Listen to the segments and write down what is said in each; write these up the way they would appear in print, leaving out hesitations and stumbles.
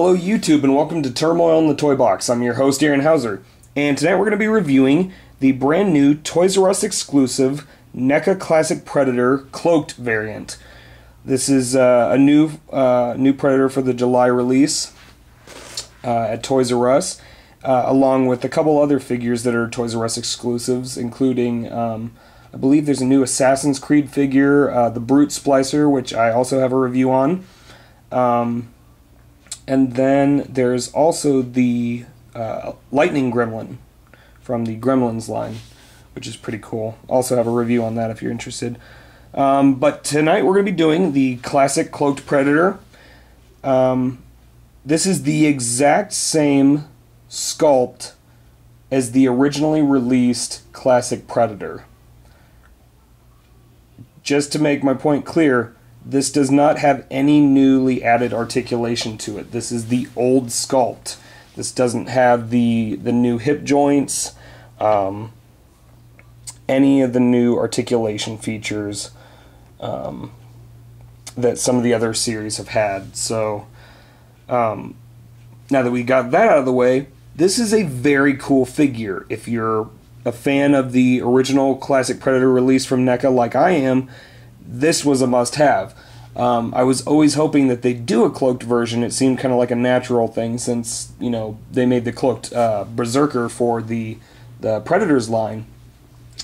Hello YouTube and welcome to Turmoil in the Toybox. I'm your host Aaron Hauser, and tonight we're going to be reviewing the brand new Toys R Us exclusive NECA Classic Predator Cloaked variant. This is a new Predator for the July release at Toys R Us, along with a couple other figures that are Toys R Us exclusives, including I believe there's a new Assassin's Creed figure, the Brute Splicer, which I also have a review on. And then there's also the Lightning Gremlin from the Gremlins line, which is pretty cool. Also have a review on that if you're interested. But tonight we're going to be doing the classic Cloaked Predator. This is the exact same sculpt as the originally released classic Predator. Just to make my point clear, this does not have any newly added articulation to it. This is the old sculpt. This doesn't have the new hip joints, any of the new articulation features that some of the other series have had. So now that we got that out of the way, this is a very cool figure. If you're a fan of the original classic Predator release from NECA like I am, this was a must-have. I was always hoping that they'd do a cloaked version. It seemed kind of like a natural thing since, you know, they made the cloaked Berserker for the Predators line.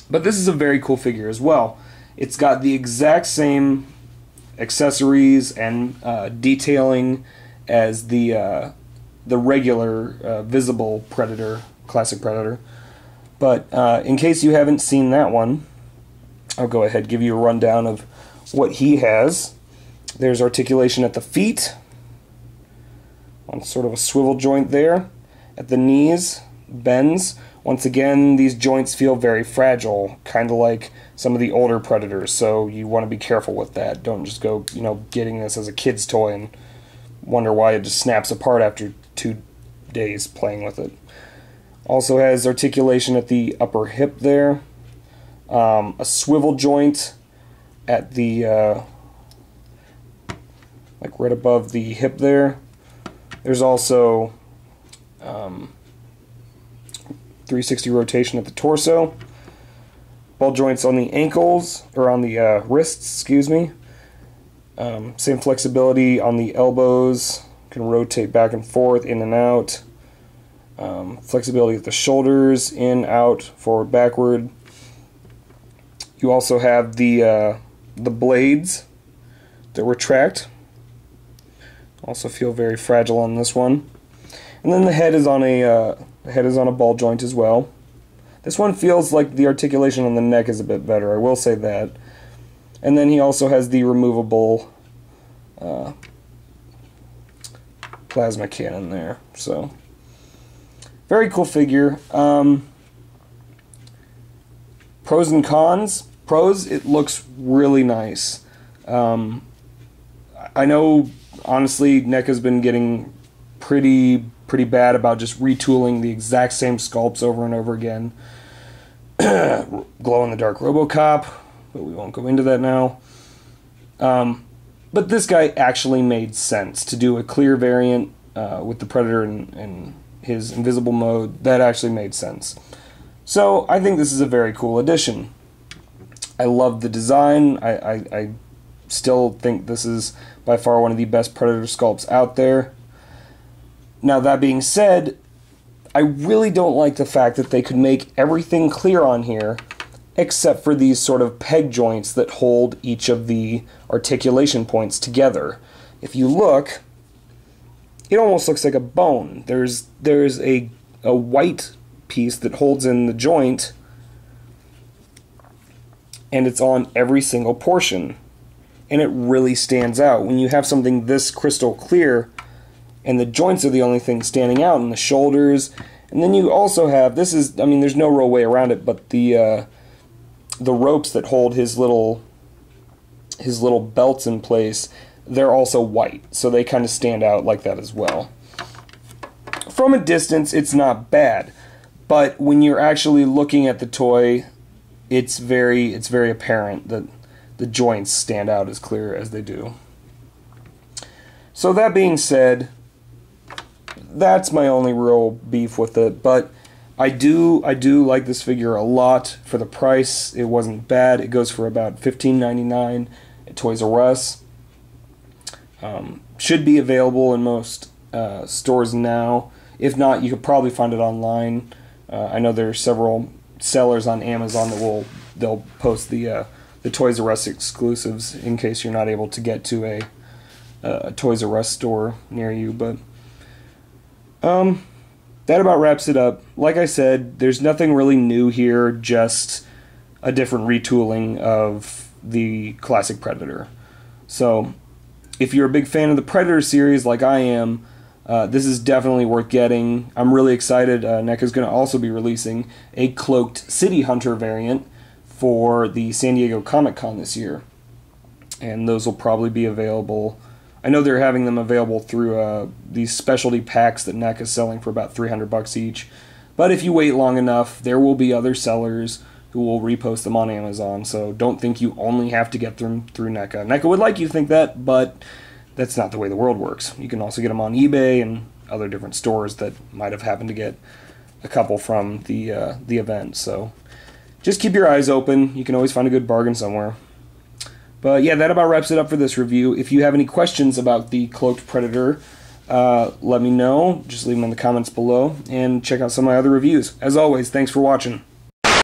But this is a very cool figure as well. It's got the exact same accessories and detailing as the regular visible Predator, classic Predator. But in case you haven't seen that one, I'll go ahead and give you a rundown of what he has. There's articulation at the feet, on sort of a swivel joint there. At the knees, bends. Once again, these joints feel very fragile, kind of like some of the older Predators, so you want to be careful with that. Don't just go, you know, getting this as a kid's toy and wonder why it just snaps apart after 2 days playing with it. Also has articulation at the upper hip there. A swivel joint at the like right above the hip there. There's also 360 rotation at the torso. Ball joints on the ankles, or on the wrists, excuse me. Same flexibility on the elbows. Can rotate back and forth, in and out. Flexibility at the shoulders, in, out, forward, backward. You also have the blades that retract. Also feel very fragile on this one. And then the head is on a ball joint as well. This one feels like the articulation on the neck is a bit better, I will say that. And then he also has the removable plasma cannon there. So very cool figure. Pros and cons. Pros, it looks really nice. I know, honestly, NECA's been getting pretty bad about just retooling the exact same sculpts over and over again. Glow-in-the-dark RoboCop, but we won't go into that now. But this guy actually made sense to do a clear variant with the Predator and his invisible mode. That actually made sense. So I think this is a very cool addition. I love the design. I still think this is by far one of the best Predator sculpts out there. Now, that being said, I really don't like the fact that they could make everything clear on here except for these sort of peg joints that hold each of the articulation points together. If you look, it almost looks like a bone. There's a white piece that holds in the joint, and it's on every single portion. And it really stands out. When you have something this crystal clear, and the joints are the only thing standing out, and the shoulders, and then you also have, this is, I mean, there's no real way around it, but the ropes that hold his little belts in place, they're also white, so they kind of stand out like that as well. From a distance, it's not bad, but when you're actually looking at the toy, it's very apparent that the joints stand out as clear as they do. So that being said, that's my only real beef with it. But I do like this figure a lot for the price. It wasn't bad. It goes for about $15.99 at Toys R Us. Should be available in most stores now. If not, you could probably find it online. I know there are several sellers on Amazon that they'll post the Toys R Us exclusives in case you're not able to get to a Toys R Us store near you. But that about wraps it up. Like I said, there's nothing really new here, just a different retooling of the classic Predator. So if you're a big fan of the Predator series like I am, this is definitely worth getting. I'm really excited. NECA is going to also be releasing a Cloaked City Hunter variant for the San Diego Comic-Con this year. And those will probably be available. I know they're having them available through these specialty packs that NECA is selling for about $300 each. But if you wait long enough, there will be other sellers who will repost them on Amazon. So don't think you only have to get them through NECA. NECA would like you to think that, but that's not the way the world works. You can also get them on eBay and other different stores that might have happened to get a couple from the event. So just keep your eyes open. You can always find a good bargain somewhere. But yeah, that about wraps it up for this review. If you have any questions about the Cloaked Predator, let me know. Just leave them in the comments below and check out some of my other reviews. As always, thanks for watching.